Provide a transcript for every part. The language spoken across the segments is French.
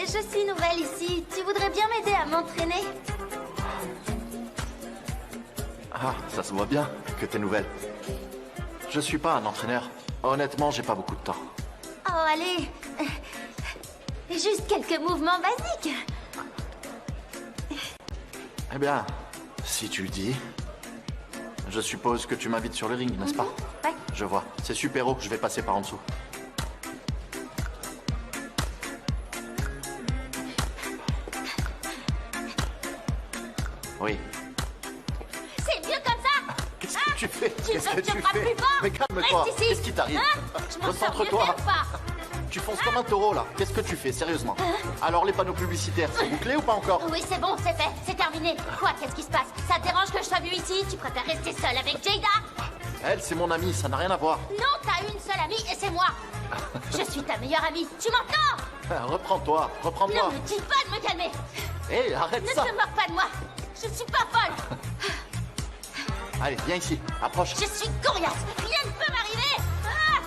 je suis nouvelle ici. Tu voudrais bien m'aider à m'entraîner? Ah, ça se voit bien que t'es nouvelle. Je suis pas un entraîneur. Honnêtement, j'ai pas beaucoup de temps. Oh, allez. Juste quelques mouvements basiques. Eh bien, si tu le dis... Je suppose que tu m'invites sur le ring, n'est-ce pas? Ouais. Je vois. C'est super haut, je vais passer par en dessous. Oui. C'est mieux comme ça. Qu'est-ce que tu fais? Tu Qu'est-ce que veux tu que je fais? plus fort? Mais calme-toi. Reste ici. Qu'est-ce qui t'arrive? Je m'en sors mieux Recentre-toi. même pas. Tu fonces comme un taureau, là. Qu'est-ce que tu fais, sérieusement? Alors, les panneaux publicitaires, c'est bouclé ou pas encore? Oui, c'est bon, c'est fait, c'est terminé. Quoi, qu'est-ce qui se passe? Ça te dérange que je sois venue ici? Tu préfères rester seule avec Jada? Elle, c'est mon amie, ça n'a rien à voir. Non, t'as une seule amie et c'est moi. Je suis ta meilleure amie. Tu m'entends? Reprends-toi, reprends-toi. Ne me dis pas de me calmer. Hé, arrête Ne ça. te moque pas de moi. Je suis pas folle. Allez, viens ici, approche. Je suis coriace. Rien ne peut m'arriver. Ah!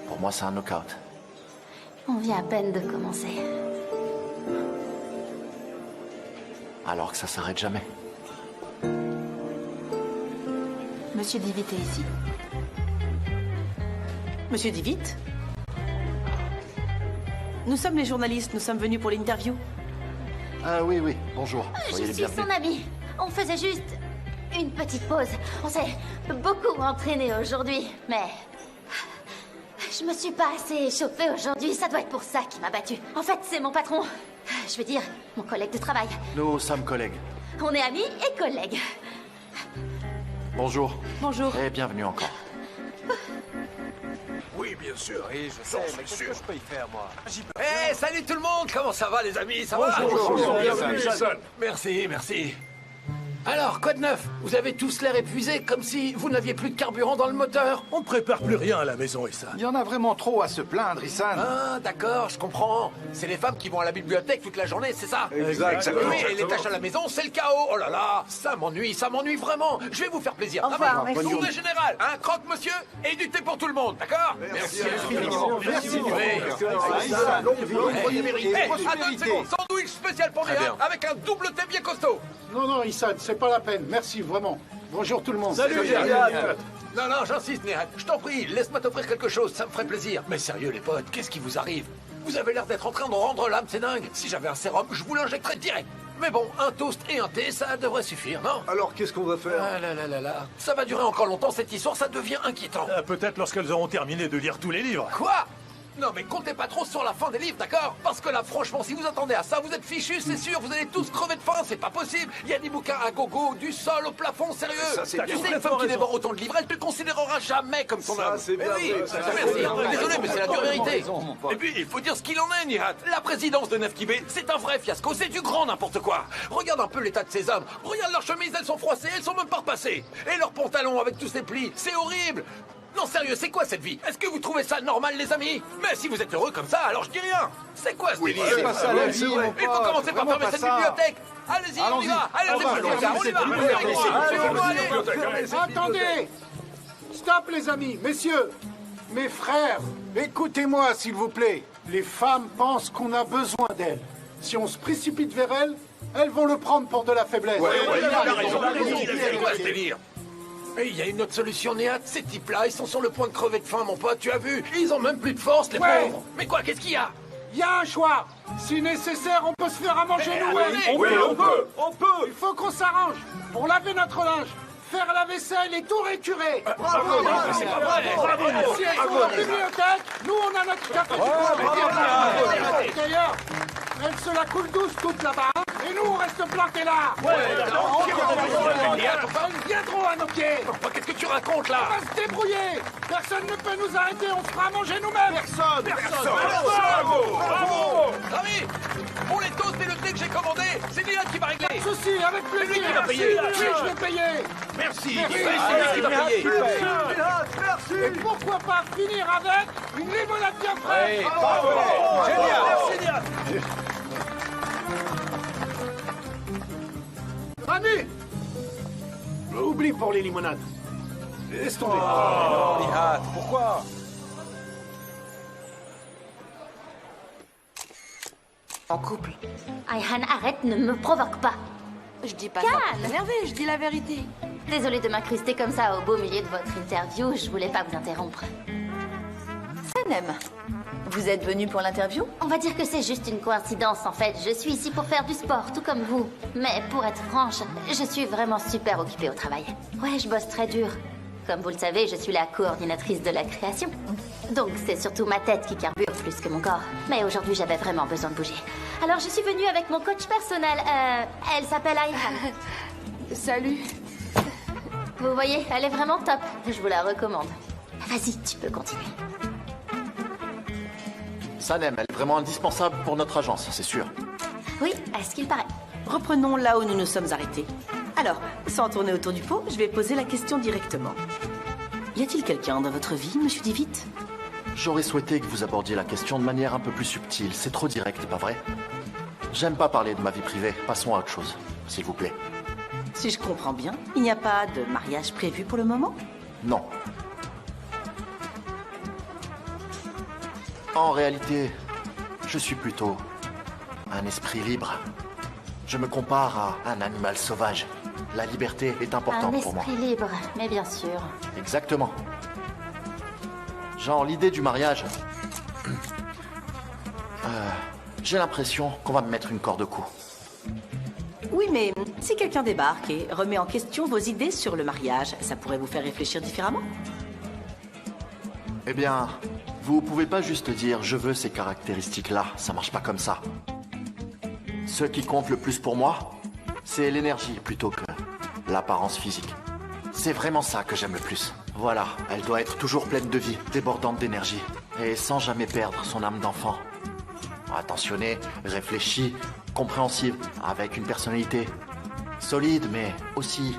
Pour moi, c'est un knockout. On vient à peine de commencer. Alors que ça s'arrête jamais. Monsieur Divitt est ici. Monsieur Divitt? Nous sommes les journalistes, nous sommes venus pour l'interview. Ah oui, oui, bonjour. Soyez Je les suis bienvenus. son amie. On faisait juste une petite pause. On s'est beaucoup entraîné aujourd'hui, mais... Je me suis pas assez échauffée aujourd'hui, ça doit être pour ça qu'il m'a battue. En fait, c'est mon patron. Je veux dire, mon collègue de travail. Nous sommes collègues. On est amis et collègues. Bonjour. Bonjour. Et bienvenue encore. Oui, bien sûr. Oui, je sais, mais qu'est-ce que je peux y faire, moi? Eh, salut tout le monde. Comment ça va, les amis? Ça va? Bienvenue, Jason. Merci, merci. Alors, quoi de neuf? Vous avez tous l'air épuisés, comme si vous n'aviez plus de carburant dans le moteur. On ne prépare plus rien à la maison, Issan. Il y en a vraiment trop à se plaindre, Issan. Ah, d'accord, je comprends. C'est les femmes qui vont à la bibliothèque toute la journée, c'est ça? Exactement. Oui, et les tâches à la maison, c'est le chaos. Oh là là, ça m'ennuie vraiment. Je vais vous faire plaisir. Au revoir, merci. Tournée générale, un croque, monsieur, et du thé pour tout le monde, d'accord? Merci. Merci. Attends une seconde, sandwich spécial pour Néa, avec un double thé bien costaud. Non, Issan, c'est pas la peine. Merci, vraiment. Bonjour tout le monde. Salut, Non, j'insiste, Néhat. Je t'en prie, laisse-moi t'offrir quelque chose, ça me ferait plaisir. Mais sérieux, les potes, qu'est-ce qui vous arrive? Vous avez l'air d'être en train de rendre l'âme, c'est dingue. Si j'avais un sérum, je vous l'injecterais direct. Mais bon, un toast et un thé, ça devrait suffire, non? Alors, qu'est-ce qu'on va faire? Ah là. Ça va durer encore longtemps, cette histoire, ça devient inquiétant. Peut-être lorsqu'elles auront terminé de lire tous les livres. Quoi? Non mais comptez pas trop sur la fin des livres, d'accord? Parce que là, franchement, si vous attendez à ça, vous êtes fichus, c'est sûr, vous allez tous crever de faim, c'est pas possible. Il y a des bouquins à gogo, du sol au plafond, sérieux. Ça, c'est Tu bien. sais, une femme qui dévore autant de livres, elle te considérera jamais comme son Ça, homme. c'est bien Eh oui, vrai, ça, merci, c'est bien. désolé, mais c'est la dure vérité. raison, mon pote. Et puis, il faut dire ce qu'il en est, Nihat. La présidence de Nefkibé, c'est un vrai fiasco, c'est du grand n'importe quoi. Regarde un peu l'état de ces hommes. Regarde leurs chemises, elles sont froissées, elles sont même pas repassées. Et leurs pantalons avec tous ces plis, c'est horrible. Non, sérieux, c'est quoi cette vie? Est-ce que vous trouvez ça normal, les amis? Mais si vous êtes heureux comme ça, alors je dis rien. C'est quoi ce délire? c'est pas ça, la vie, mon Il faut pote, commencer par vraiment fermer pas cette ça. bibliothèque. Allez-y, on y va. Allez, On va, on y va. Attendez. Stop, les amis. Messieurs, mes frères, écoutez-moi, s'il vous plaît. Les femmes pensent qu'on a besoin d'elles. Si on se précipite vers elles, elles vont le prendre pour de la faiblesse. Il a raison. C'est quoi ce délire? Mais il y a une autre solution, Néhat. Ces types-là, ils sont sur le point de crever de faim, mon pote, tu as vu? Ils ont même plus de force, les Ouais. pauvres. Mais quoi, qu'est-ce qu'il y a? Il y a un choix. Si nécessaire, on peut se faire à manger Mais nous-mêmes. allez, On peut. Il faut qu'on s'arrange pour laver notre linge, faire la vaisselle et tout récurer. C'est pas vrai. Si elles sont à la bibliothèque, nous on a notre café. D'ailleurs, elles se la coulent douce toute là-bas. Hein. Et nous, on reste plantés là. Nihat, enfin, Ils viendront à nos pieds. enfin, qu'est-ce que tu racontes là? On va se débrouiller. Personne ne peut nous arrêter, on se fera à manger nous-mêmes. Personne. Bravo! Rami, pour les toasts et le thé que j'ai commandé, c'est Nihat qui va régler. Ceci, avec C'est lui plaisir. qui va payer. Oui, je vais payer. Merci. Merci. C'est lui qui va payer. Et pourquoi pas finir avec une limonade bien fraîche. Génial. Rami, oublie pour les limonades. Laisse tomber. Nihat, pourquoi? En couple. Ayhan, arrête, ne me provoque pas. Je dis pas Calme. ça pour t'énerver, je dis la vérité. Désolée de m'incruster comme ça au beau milieu de votre interview, je voulais pas vous interrompre. Sanem, vous êtes venu pour l'interview? On va dire que c'est juste une coïncidence en fait. Je suis ici pour faire du sport, tout comme vous. Mais pour être franche, je suis vraiment super occupée au travail. Ouais, je bosse très dur. Comme vous le savez, je suis la coordinatrice de la création. Donc c'est surtout ma tête qui carbure plus que mon corps. Mais aujourd'hui, j'avais vraiment besoin de bouger. Alors je suis venue avec mon coach personnel. Elle s'appelle Ayhan. Salut. Vous voyez, elle est vraiment top. Je vous la recommande. Vas-y, tu peux continuer. Sanem, elle est vraiment indispensable pour notre agence, c'est sûr. Oui, à ce qu'il paraît. Reprenons là où nous nous sommes arrêtés. Alors, sans tourner autour du pot, je vais poser la question directement. Y a-t-il quelqu'un dans votre vie, monsieur Divitt? J'aurais souhaité que vous abordiez la question de manière un peu plus subtile. C'est trop direct, pas vrai? J'aime pas parler de ma vie privée. Passons à autre chose, s'il vous plaît. Si je comprends bien, il n'y a pas de mariage prévu pour le moment? Non. En réalité, je suis plutôt un esprit libre. Je me compare à un animal sauvage. La liberté est importante Un pour moi. esprit libre, mais bien sûr. Exactement. Genre, l'idée du mariage... j'ai l'impression qu'on va me mettre une corde au cou. Oui, mais si quelqu'un débarque et remet en question vos idées sur le mariage, ça pourrait vous faire réfléchir différemment? Eh bien, vous pouvez pas juste dire « je veux ces caractéristiques-là », ça marche pas comme ça. Ce qui compte le plus pour moi, c'est l'énergie plutôt que l'apparence physique. C'est vraiment ça que j'aime le plus. Voilà, elle doit être toujours pleine de vie, débordante d'énergie, et sans jamais perdre son âme d'enfant. Attentionnée, réfléchie, compréhensive, avec une personnalité solide, mais aussi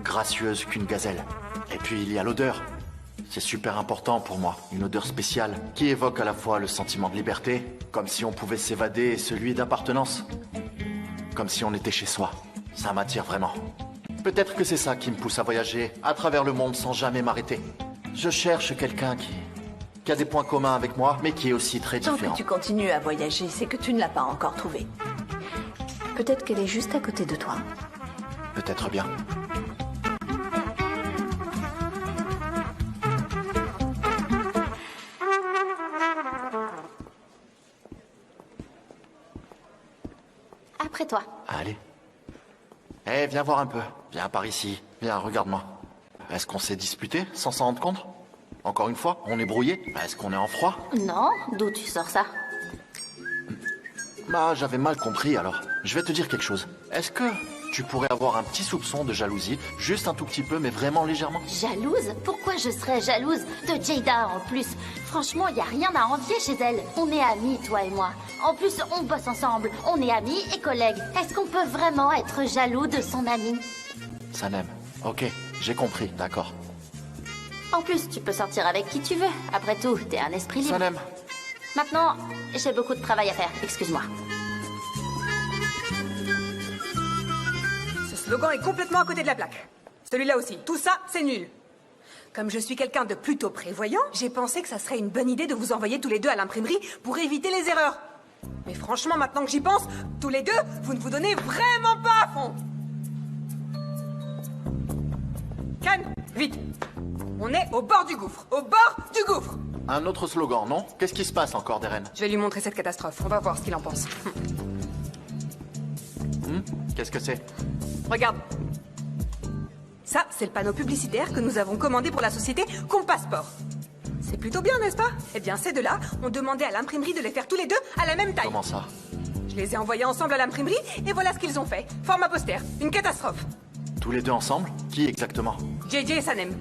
gracieuse qu'une gazelle. Et puis il y a l'odeur. C'est super important pour moi, une odeur spéciale qui évoque à la fois le sentiment de liberté, comme si on pouvait s'évader, et celui d'appartenance, comme si on était chez soi. Ça m'attire vraiment. Peut-être que c'est ça qui me pousse à voyager à travers le monde sans jamais m'arrêter. Je cherche quelqu'un qui a des points communs avec moi, mais qui est aussi très Tant différent. que tu continues à voyager, c'est que tu ne l'as pas encore trouvée. Peut-être qu'elle est juste à côté de toi. Peut-être bien. Après toi. Allez. Eh, viens voir un peu. Viens par ici. Viens, regarde-moi. Est-ce qu'on s'est disputé sans s'en rendre compte? Encore une fois, on est brouillé? Est-ce qu'on est en froid? Non, d'où tu sors ça? Bah, j'avais mal compris alors. Je vais te dire quelque chose. Est-ce que tu pourrais avoir un petit soupçon de jalousie? Juste un tout petit peu, mais vraiment légèrement? Jalouse? Pourquoi je serais jalouse de Jada en plus? Franchement, y a rien à envier chez elle. On est amis, toi et moi. En plus, on bosse ensemble. On est amis et collègues. Est-ce qu'on peut vraiment être jaloux de son ami? Sanem. Ok, j'ai compris, d'accord. En plus, tu peux sortir avec qui tu veux. Après tout, t'es un esprit libre. Sanem. Maintenant, j'ai beaucoup de travail à faire. Excuse-moi. Ce slogan est complètement à côté de la plaque. Celui-là aussi. Tout ça, c'est nul. Comme je suis quelqu'un de plutôt prévoyant, j'ai pensé que ça serait une bonne idée de vous envoyer tous les deux à l'imprimerie pour éviter les erreurs. Mais franchement, maintenant que j'y pense, tous les deux, vous ne vous donnez vraiment pas à fond. Cannes, vite. On est au bord du gouffre. Au bord du gouffre. Un autre slogan, non? Qu'est-ce qui se passe encore, Deren? Je vais lui montrer cette catastrophe. On va voir ce qu'il en pense. Qu'est-ce que c'est? Regarde. Ça, c'est le panneau publicitaire que nous avons commandé pour la société Compassport. C'est plutôt bien, n'est-ce pas? Eh bien, ces deux-là ont demandé à l'imprimerie de les faire tous les deux à la même taille. Comment ça? Je les ai envoyés ensemble à l'imprimerie et voilà ce qu'ils ont fait. Format poster. Une catastrophe. Tous les deux ensemble? Qui exactement? JJ et Sanem.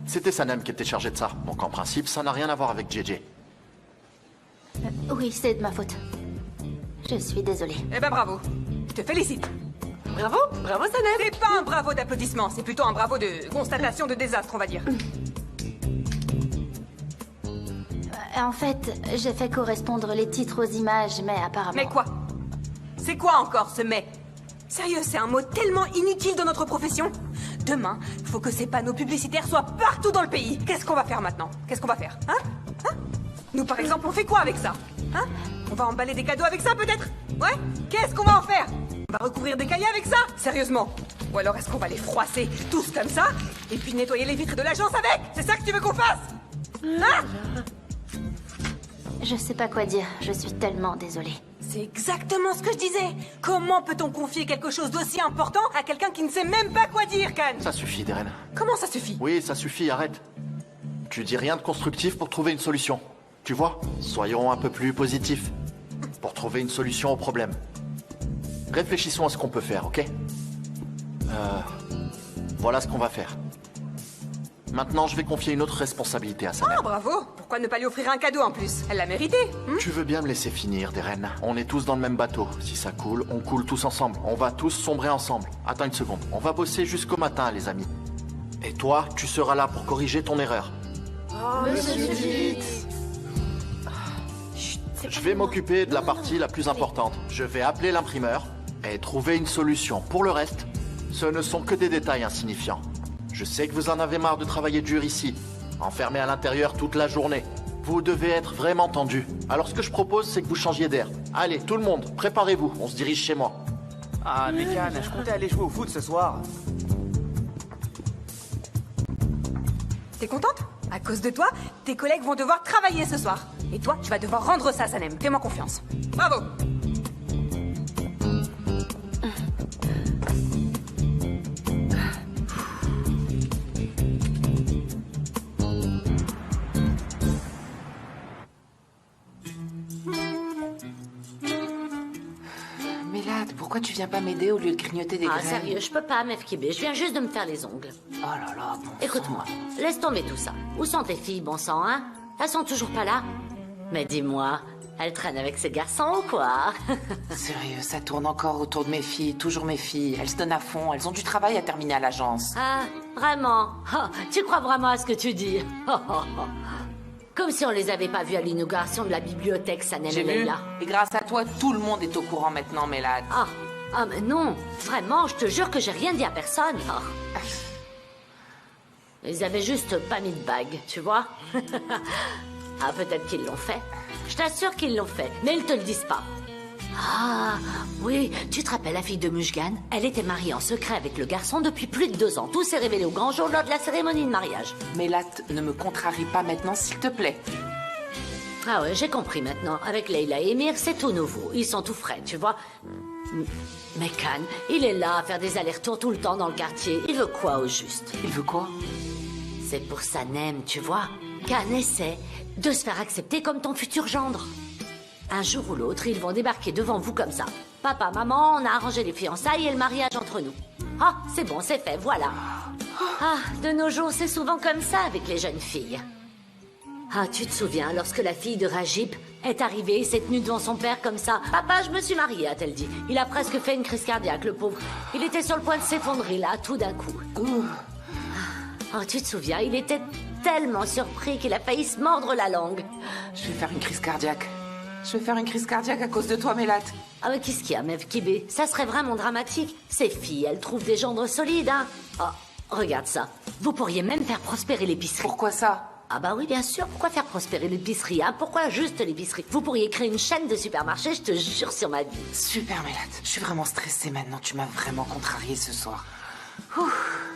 C'était Sanem qui était chargé de ça, donc en principe, ça n'a rien à voir avec JJ. Oui, c'est de ma faute. Je suis désolée. Eh ben bravo. Je te félicite. Bravo, bravo Sanem. C'est pas un bravo d'applaudissement, c'est plutôt un bravo de constatation de désastre, on va dire. En fait, j'ai fait correspondre les titres aux images, mais apparemment... Mais quoi? C'est quoi encore ce mais? Sérieux, c'est un mot tellement inutile dans notre profession. Demain, il faut que ces panneaux publicitaires soient partout dans le pays. Qu'est-ce qu'on va faire maintenant? Qu'est-ce qu'on va faire? Hein? Nous, par exemple, on fait quoi avec ça? Hein? On va emballer des cadeaux avec ça, peut-être? Ouais? Qu'est-ce qu'on va en faire? On va recouvrir des cahiers avec ça? Sérieusement? Ou alors est-ce qu'on va les froisser tous comme ça? Et puis nettoyer les vitres de l'agence avec? C'est ça que tu veux qu'on fasse? Hein? Je sais pas quoi dire, je suis tellement désolée. C'est exactement ce que je disais. Comment peut-on confier quelque chose d'aussi important à quelqu'un qui ne sait même pas quoi dire, Khan? Ça suffit, Darren. Comment ça suffit? Oui, ça suffit, arrête. Tu dis rien de constructif pour trouver une solution. Tu vois? Soyons un peu plus positifs. Pour trouver une solution au problème. Réfléchissons à ce qu'on peut faire, ok? Voilà ce qu'on va faire. Maintenant, je vais confier une autre responsabilité à Sanem. Oh, bravo! Pourquoi ne pas lui offrir un cadeau en plus? Elle l'a mérité, hein? Tu veux bien me laisser finir, Darren? On est tous dans le même bateau. Si ça coule, on coule tous ensemble. On va tous sombrer ensemble. Attends une seconde. On va bosser jusqu'au matin, les amis. Et toi, tu seras là pour corriger ton erreur. Je vais m'occuper de la partie la plus importante. Je vais appeler l'imprimeur et trouver une solution. Pour le reste, ce ne sont que des détails insignifiants. Je sais que vous en avez marre de travailler dur ici, enfermé à l'intérieur toute la journée. Vous devez être vraiment tendu. Alors ce que je propose, c'est que vous changiez d'air. Allez, tout le monde, préparez-vous, on se dirige chez moi. Ah, mais Khan, je comptais aller jouer au foot ce soir. T'es contente? À cause de toi, tes collègues vont devoir travailler ce soir. Et toi, tu vas devoir rendre ça, Sanem. Fais-moi confiance. Bravo! Mélade, pourquoi tu viens pas m'aider au lieu de grignoter des Ah, graines? sérieux, je peux pas, Meuf Kibé. Je viens juste de me faire les ongles. Oh là là, bon Écoute-moi, laisse tomber tout ça. Où sont tes filles, bon sang, hein? Elles sont toujours pas là? Mais dis-moi, elles traînent avec ces garçons ou quoi? Sérieux, ça tourne encore autour de mes filles, toujours mes filles. Elles se donnent à fond, elles ont du travail à terminer à l'agence. Ah, vraiment? Oh, tu crois vraiment à ce que tu dis? Oh, oh, oh. Comme si on les avait pas vus à l'inauguration de la bibliothèque, Sanem J'ai et vu. Leila. Et grâce à toi, tout le monde est au courant maintenant, Mélade. Ah, mais non, vraiment, je te jure que j'ai rien dit à personne. Oh. Ils avaient juste pas mis de bague, tu vois? Ah, peut-être qu'ils l'ont fait. Je t'assure qu'ils l'ont fait, mais ils te le disent pas. Ah, oui, tu te rappelles la fille de Mushgan? Elle était mariée en secret avec le garçon depuis plus de 2 ans. Tout s'est révélé au grand jour lors de la cérémonie de mariage. Mélade, ne me contrarie pas maintenant, s'il te plaît. Ah ouais, j'ai compris maintenant. Avec Leila et Emir, c'est tout nouveau. Ils sont tout frais, tu vois. Mais Khan, il est là à faire des allers-retours tout le temps dans le quartier. Il veut quoi au juste? Il veut quoi? C'est pour Sanem, tu vois. Khan essaie de se faire accepter comme ton futur gendre. Un jour ou l'autre, ils vont débarquer devant vous comme ça. Papa, maman, on a arrangé les fiançailles et le mariage entre nous. Ah, c'est bon, c'est fait, voilà. Ah, de nos jours, c'est souvent comme ça avec les jeunes filles. Ah, tu te souviens, lorsque la fille de Rajib est arrivée et s'est tenue devant son père comme ça. Papa, je me suis mariée, a-t-elle dit. Il a presque fait une crise cardiaque, le pauvre. Il était sur le point de s'effondrer, là, tout d'un coup. Oh, tu te souviens, il était tellement surpris qu'il a failli se mordre la langue. Je vais faire une crise cardiaque. Je vais faire une crise cardiaque à cause de toi, Mélade. Ah, mais qu'est-ce qu'il y a, Mev Kibé? Ça serait vraiment dramatique. Ces filles, elles trouvent des gendres solides, hein. Oh, regarde ça. Vous pourriez même faire prospérer l'épicerie. Pourquoi ça? Ah bah oui, bien sûr. Pourquoi faire prospérer l'épicerie, hein? Pourquoi juste l'épicerie? Vous pourriez créer une chaîne de supermarchés, je te jure sur ma vie. Super, Mélade. Je suis vraiment stressée maintenant. Tu m'as vraiment contrariée ce soir.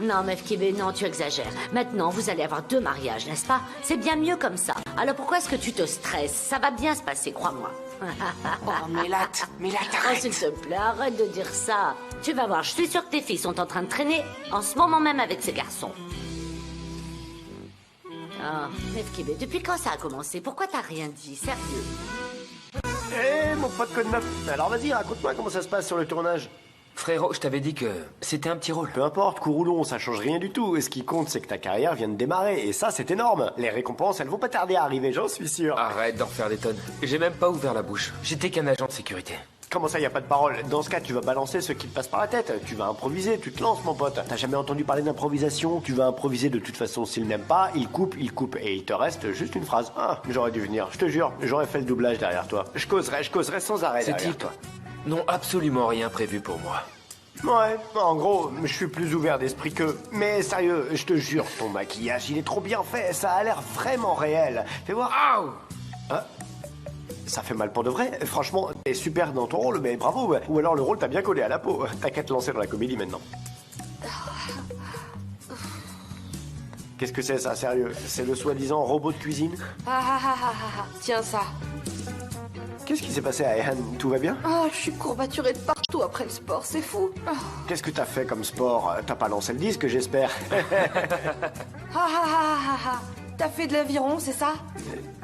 Non, Mev Kibé, non, tu exagères. Maintenant, vous allez avoir 2 mariages, n'est-ce pas? C'est bien mieux comme ça. Alors pourquoi est-ce que tu te stresses? Ça va bien se passer, crois-moi. Oh, Mélade, Oh, arrête. s'il te plaît, arrête de dire ça. Tu vas voir, je suis sûre que tes filles sont en train de traîner en ce moment même avec ces garçons. Ah, Mev Kibé, depuis quand ça a commencé? Pourquoi t'as rien dit? Sérieux? Et mon pote Code 9. Alors vas-y, raconte-moi comment ça se passe sur le tournage. Frérot, je t'avais dit que c'était un petit rôle. Peu importe, court ou long, ça change rien du tout. Et ce qui compte, c'est que ta carrière vient de démarrer. Et ça, c'est énorme. Les récompenses, elles vont pas tarder à arriver, j'en suis sûr. Arrête d'en faire des tonnes. J'ai même pas ouvert la bouche. J'étais qu'un agent de sécurité. Comment ça, y a pas de parole? Dans ce cas, tu vas balancer ce qui te passe par la tête. Tu vas improviser, tu te lances, mon pote. T'as jamais entendu parler d'improvisation? Tu vas improviser de toute façon. S'il n'aime pas, il coupe. Et il te reste juste une phrase. Ah, j'aurais dû venir. Je te jure, j'aurais fait le doublage derrière toi. Je causerais sans arrêt Ces derrière types toi. n'ont absolument rien prévu pour moi. Ouais, en gros, je suis plus ouvert d'esprit qu'eux. Mais sérieux, je te jure, ton maquillage, il est trop bien fait. Ça a l'air vraiment réel. Fais voir. Aouh! Ah, ça fait mal pour de vrai. Franchement, t'es super dans ton rôle, mais bravo. Ouais. Ou alors le rôle t'a bien collé à la peau. T'as qu'à te lancer dans la comédie maintenant. Qu'est-ce que c'est ça, sérieux? C'est le soi-disant robot de cuisine? Tiens ça. Qu'est-ce qui s'est passé à Ehan? Tout va bien? Oh, je suis courbaturée de partout après le sport, c'est fou. Qu'est-ce que t'as fait comme sport? T'as pas lancé le disque, j'espère. T'as fait de l'aviron, c'est ça?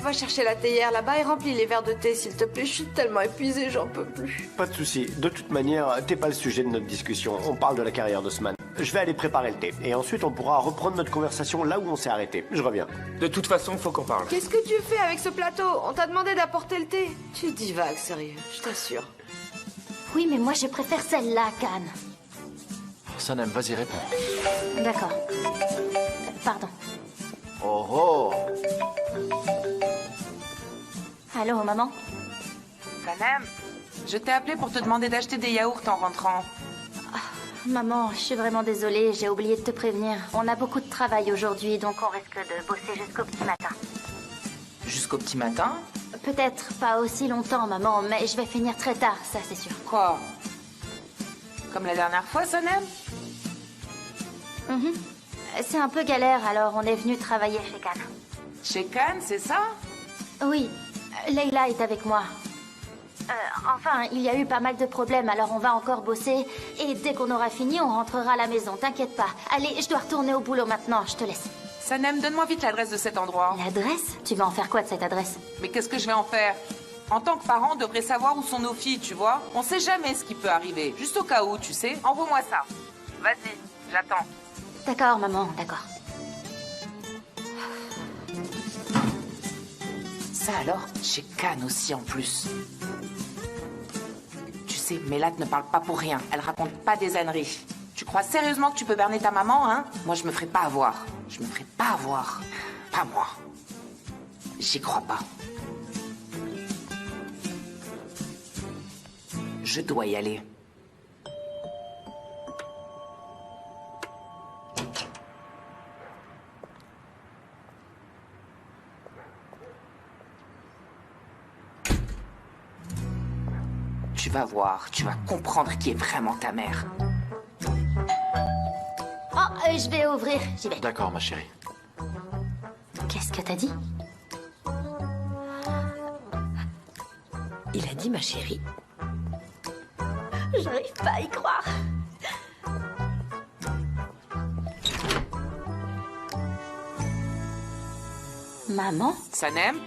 Va chercher la théière là-bas et remplis les verres de thé, s'il te plaît. Je suis tellement épuisée, j'en peux plus. Pas de souci. De toute manière, t'es pas le sujet de notre discussion. On parle de la carrière d'Haussmann. Je vais aller préparer le thé. Et ensuite, on pourra reprendre notre conversation là où on s'est arrêté. Je reviens. De toute façon, faut qu'on parle. Qu'est-ce que tu fais avec ce plateau? On t'a demandé d'apporter le thé. Tu divagues, sérieux, je t'assure. Oui, mais moi je préfère celle-là, Cannes. Sanem, vas-y, réponds. D'accord. Pardon. Oh oh! Allô, maman? Sanem, je t'ai appelé pour te demander d'acheter des yaourts en rentrant. Maman, je suis vraiment désolée, j'ai oublié de te prévenir. On a beaucoup de travail aujourd'hui, donc on risque de bosser jusqu'au petit matin. Jusqu'au petit matin? Peut-être pas aussi longtemps, maman, mais je vais finir très tard, ça c'est sûr. Quoi? Comme la dernière fois, Sanem? C'est un peu galère, alors on est venu travailler chez Cannes. Chez Cannes, c'est ça? Oui, Leila est avec moi. Enfin, il y a eu pas mal de problèmes, alors on va encore bosser. Et dès qu'on aura fini, on rentrera à la maison, t'inquiète pas. Allez, je dois retourner au boulot maintenant, je te laisse. Sanem, donne-moi vite l'adresse de cet endroit. L'adresse? Tu vas en faire quoi de cette adresse? Mais qu'est-ce que je vais en faire? En tant que parent, on devrait savoir où sont nos filles, tu vois? On sait jamais ce qui peut arriver. Juste au cas où, tu sais. Envoie-moi ça. Vas-y, j'attends. D'accord, maman, d'accord. Ça alors, chez Cannes aussi en plus. Tu sais, Mélat ne parle pas pour rien. Elle raconte pas des âneries. Tu crois sérieusement que tu peux berner ta maman, hein? Moi, je me ferai pas avoir. Je me ferai pas avoir. Pas moi. J'y crois pas. Je dois y aller. Tu vas voir, tu vas comprendre qui est vraiment ta mère. Oh, je vais ouvrir, j'y vais. D'accord, ma chérie. Qu'est-ce que t'as dit? Il a dit ma chérie. J'arrive pas à y croire. Maman? Sanem?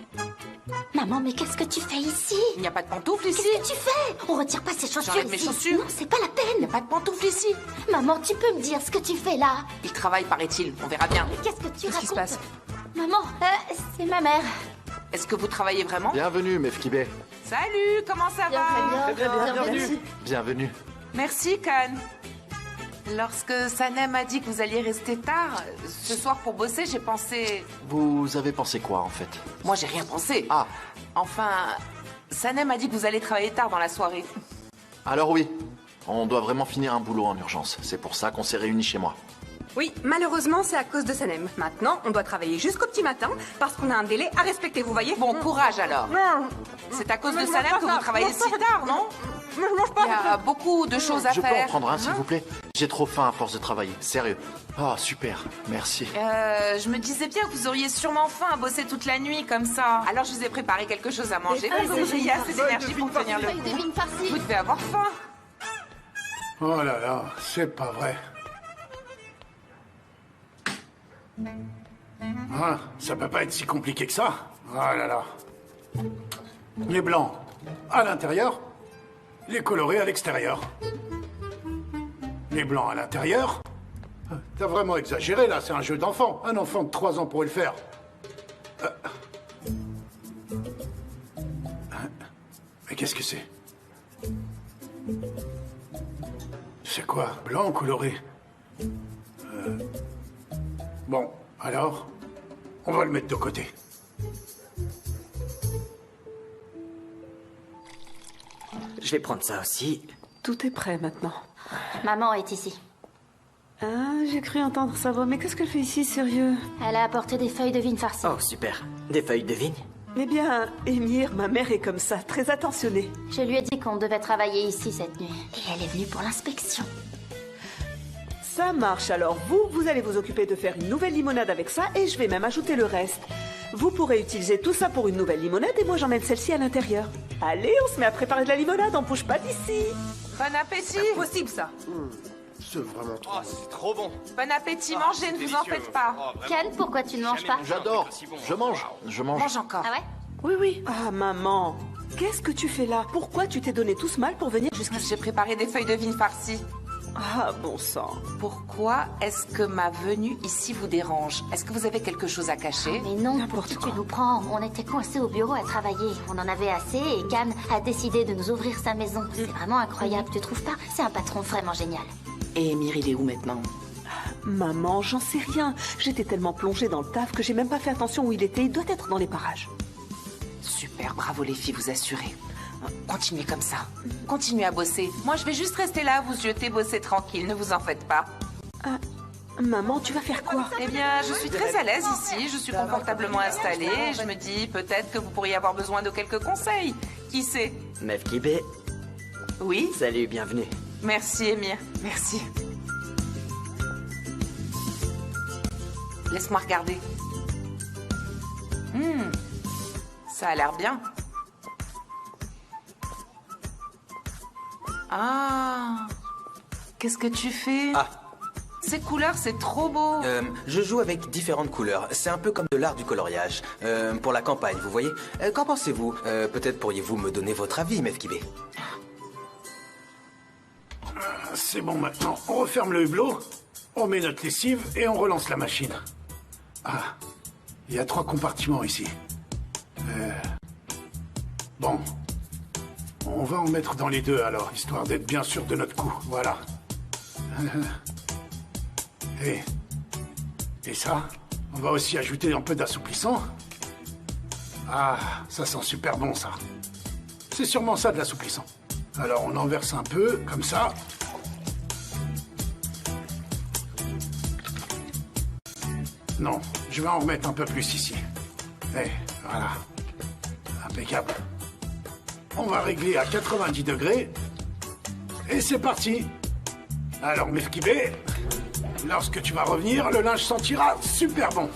Maman, mais qu'est-ce que tu fais ici? Il n'y a pas de pantoufles ici. Qu'est-ce que tu fais? On retire pas ces chaussures J'enlève mes ici. chaussures. Non, c'est pas la peine. Il n'y a pas de pantoufles ici. Maman, tu peux me dire ce que tu fais là? Il travaille, paraît-il. On verra bien. Mais qu'est-ce que tu racontes? Qu'est-ce qui se passe? Maman, c'est ma mère. Est-ce que vous travaillez vraiment? Bienvenue, Mefkibé. Salut, comment ça va? Bienvenue. Bienvenue. Merci, Khan. Lorsque Sanem a dit que vous alliez rester tard, ce soir pour bosser, j'ai pensé... Vous avez pensé quoi, en fait? Moi, j'ai rien pensé. Ah. Enfin, Sanem a dit que vous allez travailler tard dans la soirée. Alors oui, on doit vraiment finir un boulot en urgence. C'est pour ça qu'on s'est réunis chez moi. Oui, malheureusement, c'est à cause de Sanem. Maintenant, on doit travailler jusqu'au petit matin parce qu'on a un délai à respecter, vous voyez? Bon courage alors. Non. C'est à cause de Mais je Sanem mange que pas vous ça. travaillez Je si mange pas tard, ça. non? Je mange pas. Il y a beaucoup de choses à Je peux faire. en prendre un, s'il vous plaît? J'ai trop faim à force de travailler. Sérieux. Ah, super. Merci. Je me disais bien que vous auriez sûrement faim à bosser toute la nuit comme ça. Alors je vous ai préparé quelque chose à manger. Vous ayez assez d'énergie pour tenir le coup. Vous devez avoir faim. Oh là là, c'est pas vrai. Ah, ça peut pas être si compliqué que ça. Oh là là. Les blancs, à l'intérieur, les colorés à l'extérieur. Les blancs à l'intérieur. T'as vraiment exagéré là, c'est un jeu d'enfant. Un enfant de 3 ans pourrait le faire. Mais qu'est-ce que c'est? C'est quoi? Blanc ou coloré? Bon, alors, on va le mettre de côté. Je vais prendre ça aussi. Tout est prêt maintenant. Maman est ici. Ah, j'ai cru entendre sa voix, mais qu'est-ce qu'elle fait ici, sérieux? Elle a apporté des feuilles de vigne farcies. Oh, super. Des feuilles de vigne? Eh bien, Émir, ma mère est comme ça, très attentionnée. Je lui ai dit qu'on devait travailler ici cette nuit. Et elle est venue pour l'inspection. Ça marche, alors vous allez vous occuper de faire une nouvelle limonade avec ça, et je vais même ajouter le reste. Vous pourrez utiliser tout ça pour une nouvelle limonade, et moi j'emmène celle-ci à l'intérieur. Allez, on se met à préparer de la limonade, on bouge pas d'ici. Bon appétit. Impossible, ça. C'est vraiment trop. Oh, c'est trop bon. Bon appétit, mangez, ne vous en faites pas. Ken, pourquoi tu ne manges pas? J'adore. Je mange. Mange encore. Ah ouais? Oui. Ah, maman, qu'est-ce que tu fais là? Pourquoi tu t'es donné tout ce mal pour venir jusqu'ici? J'ai préparé des feuilles de vigne farcies. Ah, bon sang. Pourquoi est-ce que ma venue ici vous dérange? Est-ce que vous avez quelque chose à cacher? Mais non, pour qui tu nous prends? On était coincés au bureau à travailler. On en avait assez et Can a décidé de nous ouvrir sa maison. C'est vraiment incroyable, tu trouves pas? C'est un patron vraiment génial. Et Émir, il est où maintenant? Maman, j'en sais rien. J'étais tellement plongée dans le taf que j'ai même pas fait attention où il était. Il doit être dans les parages. Super, bravo les filles, vous assurez. Continuez comme ça. Continuez à bosser. Moi, je vais juste rester là, vous jeter, bosser tranquille. Ne vous en faites pas. Maman, tu vas faire quoi? Eh bien, je suis très à l'aise ici. Je suis confortablement installée. Et je me dis peut-être que vous pourriez avoir besoin de quelques conseils. Qui sait? Nefkibé. Oui? Salut, bienvenue. Merci, Émir. Merci. Laisse-moi regarder. Ça a l'air bien. Ah, qu'est-ce que tu fais? Ah. Ces couleurs, c'est trop beau. Je joue avec différentes couleurs. C'est un peu comme de l'art du coloriage. Pour la campagne, vous voyez. Qu'en pensez-vous? Peut-être pourriez-vous me donner votre avis, Mefkibé? C'est bon maintenant. On referme le hublot, on met notre lessive et on relance la machine. Ah, il y a 3 compartiments ici. Bon. On va en mettre dans les 2 alors, histoire d'être bien sûr de notre coup. Voilà. Et ça, on va aussi ajouter un peu d'assouplissant. Ah, ça sent super bon ça. C'est sûrement ça de l'assouplissant. Alors on en verse un peu, comme ça. Non, je vais en remettre un peu plus ici. Voilà. Impeccable. On va régler à 90 degrés. Et c'est parti. Alors, Mefkibé, lorsque tu vas revenir, le linge sentira super bon.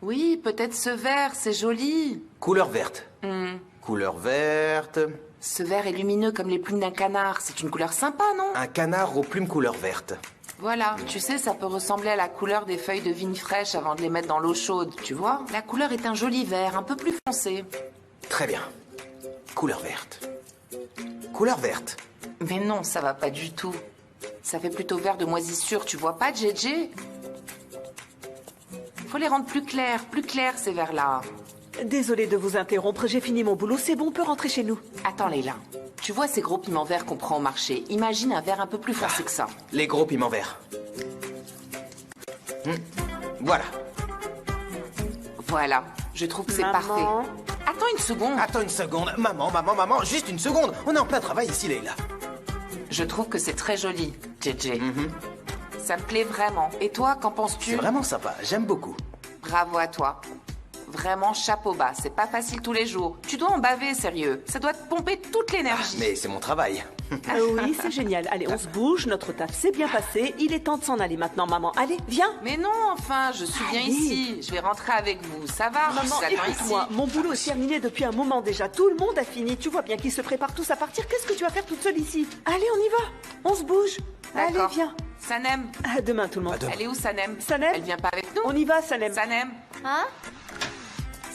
Oui, peut-être ce vert, c'est joli. Couleur verte. Couleur verte. Ce vert est lumineux comme les plumes d'un canard. C'est une couleur sympa, non? Un canard aux plumes couleur verte. Voilà, tu sais, ça peut ressembler à la couleur des feuilles de vigne fraîches avant de les mettre dans l'eau chaude, tu vois? La couleur est un joli vert, un peu plus foncé. Très bien. Couleur verte. Couleur verte. Mais non, ça va pas du tout. Ça fait plutôt vert de moisissure, tu vois pas, JJ? Faut les rendre plus clairs ces verts-là. Désolée de vous interrompre, j'ai fini mon boulot, c'est bon, on peut rentrer chez nous. Attends, Leila. Tu vois ces gros piments verts qu'on prend au marché? Imagine un vert un peu plus foncé que ça. Les gros piments verts. Voilà. Voilà, je trouve que c'est Maman. parfait. Attends une seconde. Attends une seconde. Maman, juste une seconde. On est en plein travail ici, Leila. Je trouve que c'est très joli, JJ. Ça me plaît vraiment. Et toi, qu'en penses-tu? C'est vraiment sympa, j'aime beaucoup. Bravo à toi. Vraiment chapeau bas, c'est pas facile tous les jours. Tu dois en baver, sérieux. Ça doit te pomper toute l'énergie. Mais c'est mon travail. Ah oui, c'est génial. Allez, on se bouge, notre taf s'est bien passé. Il est temps de s'en aller maintenant, maman. Allez, viens. Mais non, enfin, je suis bien Allez. ici. Je vais rentrer avec vous. Ça va, Maman, je vous attends écoute-moi, ici. mon boulot est terminé depuis un moment déjà. Tout le monde a fini. Tu vois bien qu'ils se préparent tous à partir. Qu'est-ce que tu vas faire toute seule ici? Allez, on y va. On se bouge. Allez, D'accord. viens. Sanem, À demain, tout le monde. elle est où Sanem? Sanem Elle vient pas avec nous? On y va, Sanem. Sanem? Hein?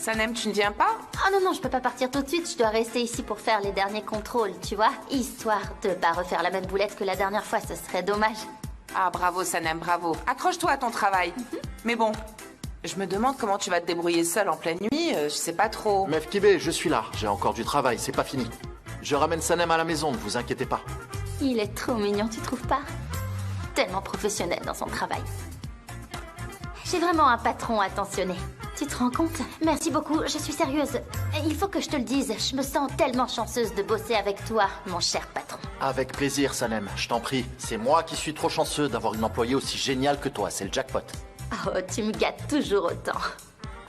Sanem, tu ne viens pas? Ah non, non, je peux pas partir tout de suite. Je dois rester ici pour faire les derniers contrôles, tu vois? Histoire de pas refaire la même boulette que la dernière fois, ce serait dommage. Ah, bravo, Sanem, bravo. Accroche-toi à ton travail. Mais bon, je me demande comment tu vas te débrouiller seule en pleine nuit. Je sais pas trop. Mefkibé, je suis là. J'ai encore du travail, c'est pas fini. Je ramène Sanem à la maison, ne vous inquiétez pas. Il est trop mignon, tu trouves pas? Tellement professionnel dans son travail. J'ai vraiment un patron attentionné. Tu te rends compte? Merci beaucoup, je suis sérieuse. Il faut que je te le dise, je me sens tellement chanceuse de bosser avec toi, mon cher patron. Avec plaisir, Sanem, je t'en prie. C'est moi qui suis trop chanceux d'avoir une employée aussi géniale que toi, c'est le jackpot. Oh, tu me gâtes toujours autant.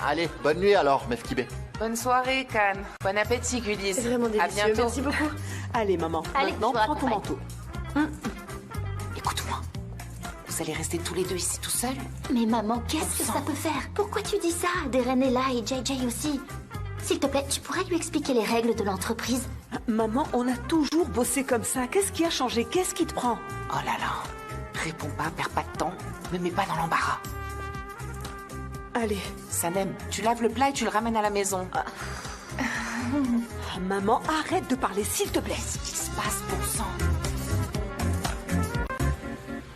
Allez, bonne nuit alors, Mefkibé. Bonne soirée, Can. Bon appétit, Gullies. C'est vraiment délicieux, À bientôt. merci beaucoup. Allez, maman, Allez, maintenant, je vous prends ton raccompagne. manteau. Écoute-moi. Vous allez rester tous les deux ici tout seuls? Mais maman, qu'est-ce que ça peut faire? Pourquoi tu dis ça? Deren est là et JJ aussi. S'il te plaît, tu pourrais lui expliquer les règles de l'entreprise? Maman, on a toujours bossé comme ça. Qu'est-ce qui a changé? Qu'est-ce qui te prend? Oh là là. Réponds pas, perds pas de temps. Me mets pas dans l'embarras. Allez. Sanem, tu laves le plat et tu le ramènes à la maison. Maman, arrête de parler, s'il te plaît. Qu'est-ce qui se passe, bon sang?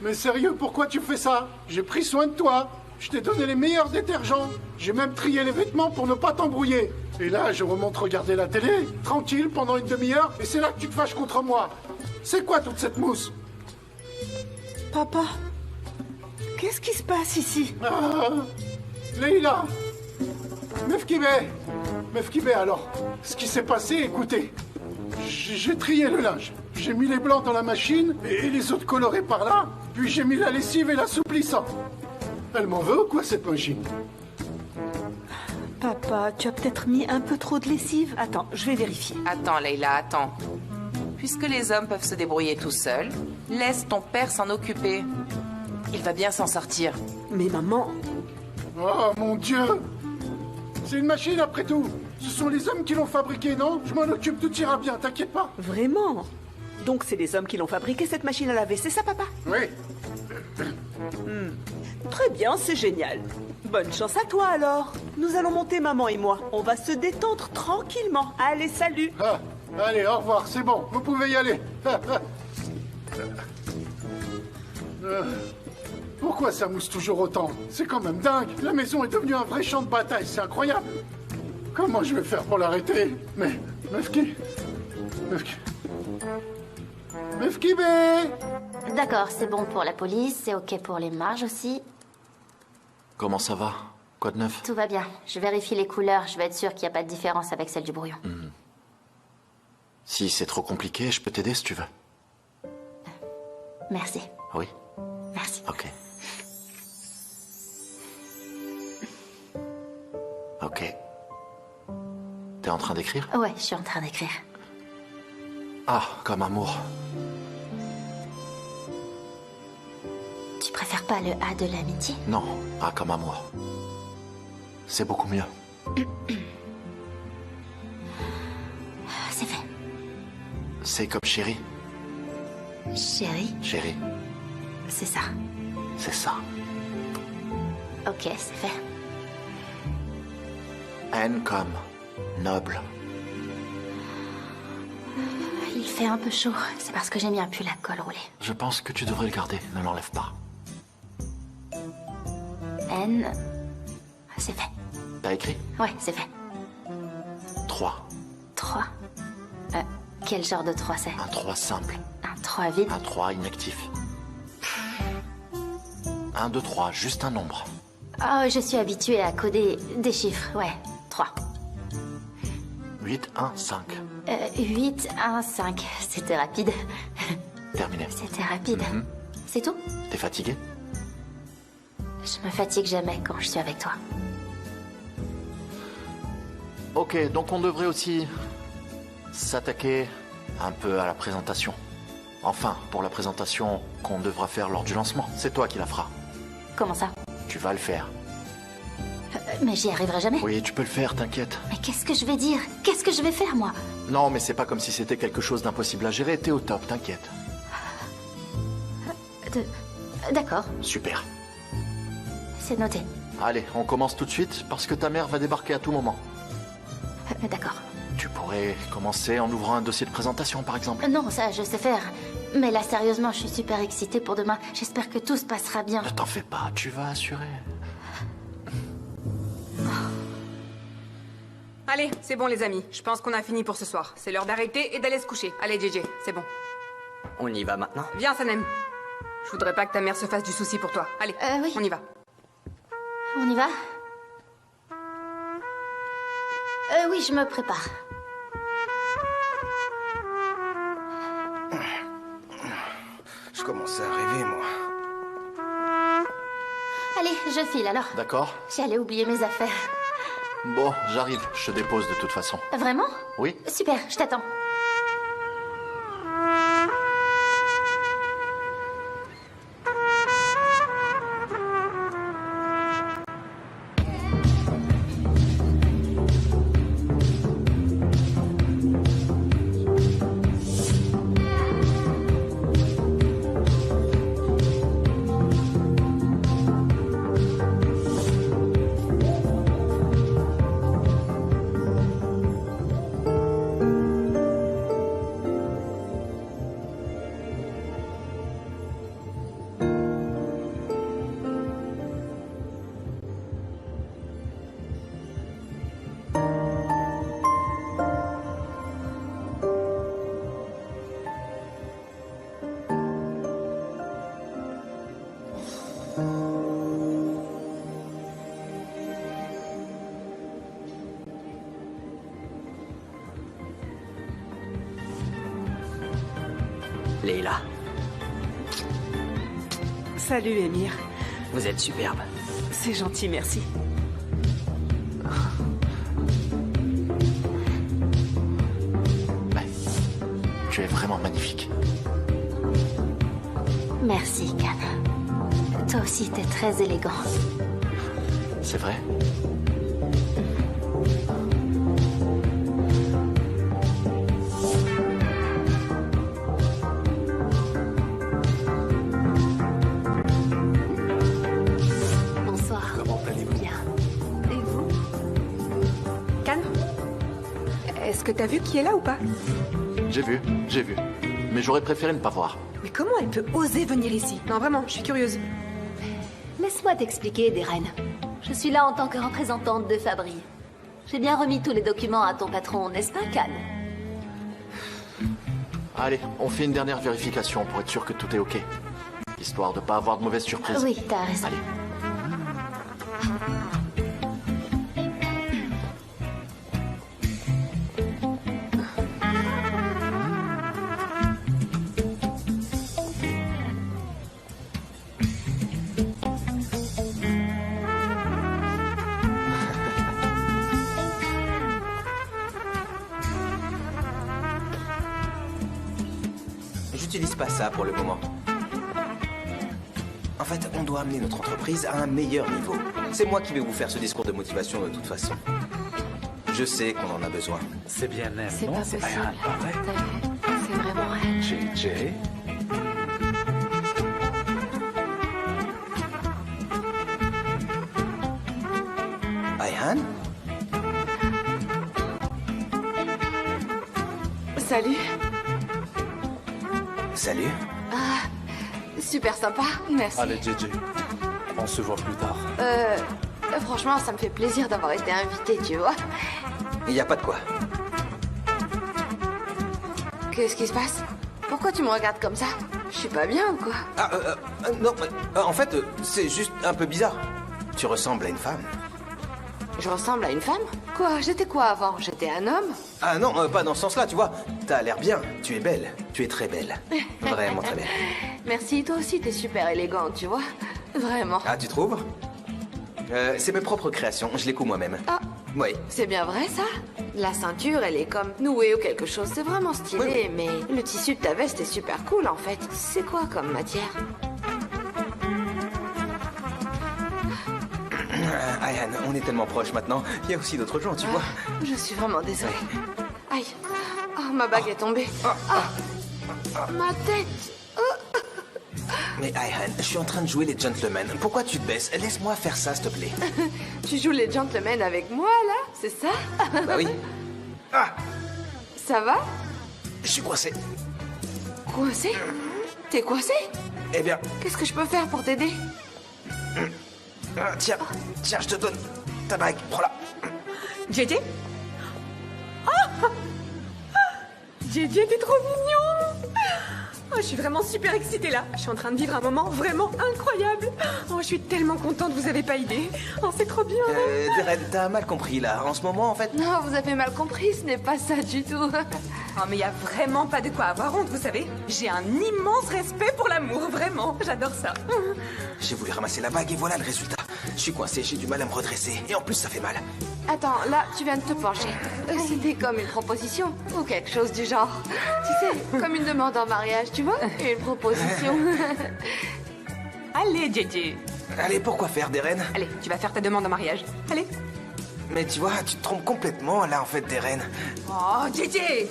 Mais sérieux, pourquoi tu fais ça? J'ai pris soin de toi. Je t'ai donné les meilleurs détergents. J'ai même trié les vêtements pour ne pas t'embrouiller. Et là, je remonte regarder la télé, tranquille, pendant une demi-heure, et c'est là que tu te fâches contre moi. C'est quoi toute cette mousse? Papa, qu'est-ce qui se passe ici? Ah, Leïla, Mefkibé alors. Ce qui s'est passé, écoutez. J'ai trié le linge. J'ai mis les blancs dans la machine et les autres colorés par là. Puis j'ai mis la lessive et l'assouplissant. Elle m'en veut ou quoi, cette machine? Papa, tu as peut-être mis un peu trop de lessive. Attends, je vais vérifier. Attends, Leïla, attends. Puisque les hommes peuvent se débrouiller tout seuls, laisse ton père s'en occuper. Il va bien s'en sortir. Mais maman... Oh mon Dieu! C'est une machine après tout. Ce sont les hommes qui l'ont fabriquée, non? Je m'en occupe, tout ira bien, t'inquiète pas. Vraiment? Donc c'est les hommes qui l'ont fabriqué, cette machine à laver, c'est ça, papa? Oui. Très bien, c'est génial. Bonne chance à toi alors. Nous allons monter, maman et moi. On va se détendre tranquillement. Allez, salut. Ah, allez, au revoir, c'est bon, vous pouvez y aller. Pourquoi ça mousse toujours autant? C'est quand même dingue. La maison est devenue un vrai champ de bataille, c'est incroyable. Comment je vais faire pour l'arrêter? Mais, Mefkibé! D'accord, c'est bon pour la police, c'est ok pour les marges aussi. Comment ça va? Quoi de neuf? Tout va bien. Je vérifie les couleurs, je vais être sûre qu'il n'y a pas de différence avec celle du brouillon. Si c'est trop compliqué, je peux t'aider si tu veux. Merci. Oui? Merci. Ok. Ok. T'es en train d'écrire? Ouais, je suis en train d'écrire. Ah, comme amour. Tu préfères pas le A de l'amitié? Non, ah, comme amour. C'est beaucoup mieux. C'est fait. C'est comme chérie. Chérie, Chérie, c'est ça. c'est ça. Ok, c'est fait. N comme noble. Il fait un peu chaud. C'est parce que j'ai mis un pull à col roulé. Je pense que tu devrais le garder. Ne l'enlève pas. N. C'est fait. T'as écrit? Ouais, c'est fait. 3. 3. Quel genre de 3 c'est? Un 3 simple. Un 3 vide? Un 3 inactif. 1, 2, 3, juste un nombre. Oh, je suis habituée à coder des chiffres. Ouais, 3. 8, 1, 5. 8, 1, 5. C'était rapide. Terminé. C'était rapide. C'est tout? T'es fatigué? Je me fatigue jamais quand je suis avec toi. Ok, donc on devrait aussi s'attaquer un peu à la présentation. Enfin, pour la présentation qu'on devra faire lors du lancement. C'est toi qui la feras. Comment ça? Tu vas le faire. Mais j'y arriverai jamais. Oui, tu peux le faire, t'inquiète. Mais qu'est-ce que je vais dire? Qu'est-ce que je vais faire, moi? Non, mais c'est pas comme si c'était quelque chose d'impossible à gérer. T'es au top, t'inquiète. D'accord, Super. c'est noté. Allez, on commence tout de suite parce que ta mère va débarquer à tout moment. D'accord. Tu pourrais commencer en ouvrant un dossier de présentation, par exemple. Non, ça, je sais faire. Mais là, sérieusement, je suis super excitée pour demain. J'espère que tout se passera bien. Ne t'en fais pas, tu vas assurer. Allez, c'est bon les amis. Je pense qu'on a fini pour ce soir. C'est l'heure d'arrêter et d'aller se coucher. Allez, JJ, c'est bon. On y va maintenant? Viens, Sanem. Je voudrais pas que ta mère se fasse du souci pour toi. Allez, oui. On y va. On y va? Oui, je me prépare. Je commençais à rêver, moi. Allez, je file alors. D'accord. J'allais oublier mes affaires. Bon, j'arrive. Je te dépose de toute façon. Vraiment? Oui. Super, je t'attends. Leila, Salut, Émir. vous êtes superbe. C'est gentil, merci. Tu es vraiment magnifique. Merci, Can. Toi aussi, t'es très élégant. C'est vrai? Bonsoir. Comment allez-vous? Bien. Et vous? Can, est-ce que t'as vu qui est là ou pas? J'ai vu. Mais j'aurais préféré ne pas voir. Mais comment elle peut oser venir ici? Non, vraiment, je suis curieuse. Laisse-moi t'expliquer, Deren. Je suis là en tant que représentante de Fabry. J'ai bien remis tous les documents à ton patron, n'est-ce pas, Can? Allez, on fait une dernière vérification pour être sûr que tout est OK. Histoire de pas avoir de mauvaises surprises. Oui, t'as raison. Allez. J'utilise pas ça pour le moment. En fait, on doit amener notre entreprise à un meilleur niveau. C'est moi qui vais vous faire ce discours de motivation de toute façon. Je sais qu'on en a besoin. C'est bien elle, C'est non? pas C'est possible. Ayhan, pas vrai? C'est vraiment elle. JJ? Ayhan? Salut. Salut. Ah, super sympa, merci. Allez, JJ. On se voit plus tard. Franchement, ça me fait plaisir d'avoir été invitée, tu vois. Il n'y a pas de quoi. Qu'est-ce qui se passe? Pourquoi tu me regardes comme ça? Je suis pas bien ou quoi? Non, en fait, c'est juste un peu bizarre. Tu ressembles à une femme. Je ressemble à une femme? Quoi? J'étais quoi avant? J'étais un homme? Ah non, pas dans ce sens-là, tu vois. T'as l'air bien. Tu es belle. Tu es très belle. Vraiment très belle. Merci, toi aussi t'es super élégante, tu vois. Vraiment. Ah, tu trouves? C'est mes propres créations. Je les couds moi-même. Ah. Oui. C'est bien vrai ça? La ceinture, elle est comme nouée ou quelque chose. C'est vraiment stylé, mais le tissu de ta veste est super cool en fait. C'est quoi comme matière? Ayhan, on est tellement proches maintenant. Il y a aussi d'autres gens, tu vois. Je suis vraiment désolée. Aïe. Oh, ma bague est tombée. Ma tête. Mais Ayhan, je suis en train de jouer les gentlemen. Pourquoi tu te baisses? Laisse-moi faire ça, s'il te plaît. Tu joues les gentlemen avec moi, là? C'est ça? Bah oui. Ah! Ça va? Je suis coincé. Coincé? T'es coincé? Eh bien... Qu'est-ce que je peux faire pour t'aider? Tiens, je te donne ta bague. Prends-la. JJ? JJ, t'es trop mignon! Oh, je suis vraiment super excitée là. Je suis en train de vivre un moment vraiment incroyable. Oh, je suis tellement contente, vous avez pas idée. Oh, c'est trop bien. Deren, t'as mal compris là. En ce moment, en fait... Non, vous avez mal compris, ce n'est pas ça du tout. Oh, mais y a vraiment pas de quoi avoir honte, vous savez. J'ai un immense respect pour l'amour, vraiment. J'adore ça. J'ai voulu ramasser la bague et voilà le résultat. Je suis coincé, j'ai du mal à me redresser. Et en plus, ça fait mal. Attends, là, tu viens de te pencher. C'était comme une proposition, ou quelque chose du genre. Tu sais, comme une demande en mariage, tu vois? Une proposition. Allez, JJ. Allez, pourquoi faire, Deren? Allez, tu vas faire ta demande en mariage. Allez. Mais tu vois, tu te trompes complètement là, en fait, Deren. Oh, JJ!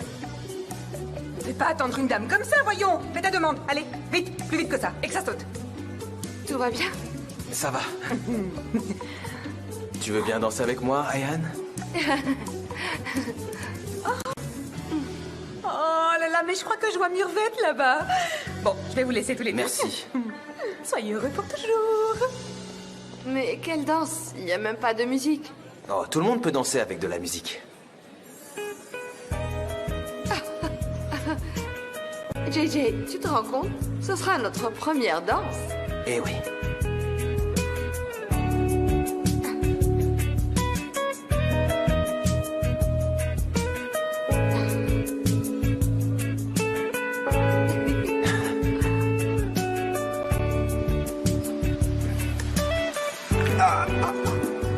Fais pas attendre une dame comme ça, voyons! Fais ta demande, allez, vite, plus vite que ça, et que ça saute. Tout va bien? Ça va. Tu veux bien danser avec moi, Ayhan? Oh là là, mais je crois que je vois Murvette là-bas. Bon, je vais vous laisser tous les deux. Merci. Soyez heureux pour toujours. Mais quelle danse? Il n'y a même pas de musique. Oh, tout le monde peut danser avec de la musique. JJ, tu te rends compte? Ce sera notre première danse. Eh oui.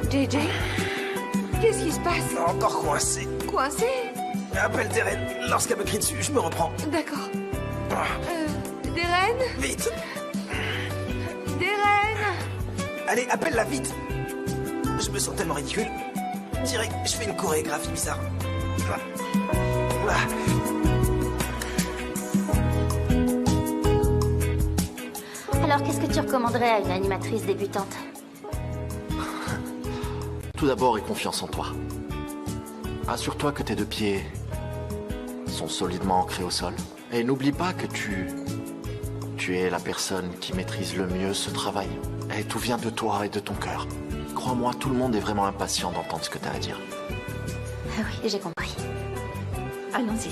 JJ, qu'est-ce qui se passe? Encore coincé. Coincé? Appelle Deren. Lorsqu'elle me crie dessus, je me reprends. D'accord. Deren? Vite. Deren? Allez, appelle-la vite. Je me sens tellement ridicule. Direct, je fais une chorégraphie bizarre. Alors, qu'est-ce que tu recommanderais à une animatrice débutante? Tout d'abord, aie confiance en toi. Assure-toi que tes deux pieds sont solidement ancrés au sol. Et n'oublie pas que tu es la personne qui maîtrise le mieux ce travail. Et tout vient de toi et de ton cœur. Crois-moi, tout le monde est vraiment impatient d'entendre ce que tu as à dire. Ah oui, j'ai compris. Allons-y.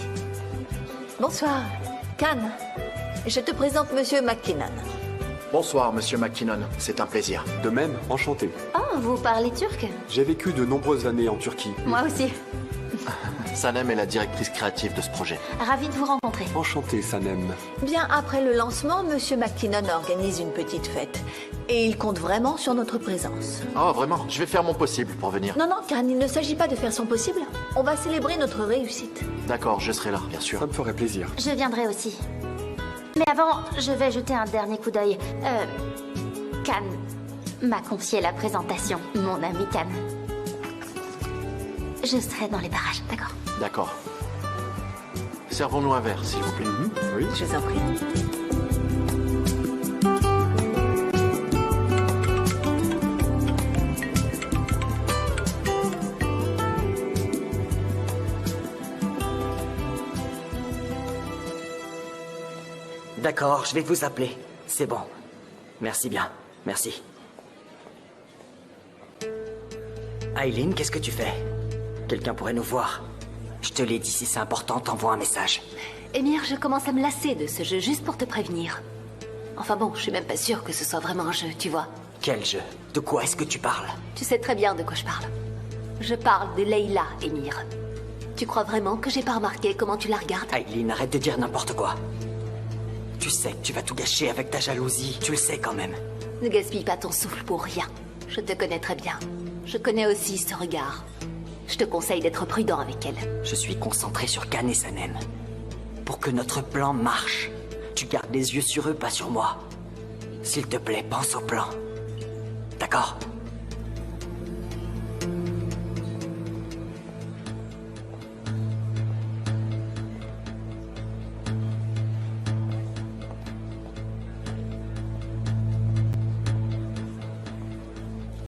Bonsoir, Khan. Je te présente Monsieur McKinnon. Bonsoir, Monsieur McKinnon. C'est un plaisir. De même, enchanté. Oh, vous parlez turc? J'ai vécu de nombreuses années en Turquie. Moi aussi. Sanem est la directrice créative de ce projet. Ravie de vous rencontrer. Enchanté, Sanem. Bien après le lancement, Monsieur McKinnon organise une petite fête. Et il compte vraiment sur notre présence. Oh, vraiment? Je vais faire mon possible pour venir. Non, Khan, il ne s'agit pas de faire son possible. On va célébrer notre réussite. D'accord, je serai là, bien sûr. Ça me ferait plaisir. Je viendrai aussi. Mais avant, je vais jeter un dernier coup d'œil. Khan m'a confié la présentation, mon ami Khan. Je serai dans les parages, d'accord? D'accord. Servons-nous un verre, s'il vous plaît. Oui. Je vous en prie. D'accord, je vais vous appeler. C'est bon. Merci bien. Merci. Aileen, qu'est-ce que tu fais? Quelqu'un pourrait nous voir. Je te l'ai dit, si c'est important, t'envoie un message. Émir, je commence à me lasser de ce jeu, juste pour te prévenir. Enfin bon, je suis même pas sûre que ce soit vraiment un jeu, tu vois. Quel jeu? De quoi est-ce que tu parles? Tu sais très bien de quoi je parle. Je parle de Leila, Émir. Tu crois vraiment que j'ai pas remarqué comment tu la regardes? Aileen, arrête de dire n'importe quoi. Tu sais que tu vas tout gâcher avec ta jalousie, tu le sais quand même. Ne gaspille pas ton souffle pour rien. Je te connais très bien. Je connais aussi ce regard. Je te conseille d'être prudent avec elle. Je suis concentré sur Khan et Sanem. Pour que notre plan marche, tu gardes les yeux sur eux, pas sur moi. S'il te plaît, pense au plan. D'accord?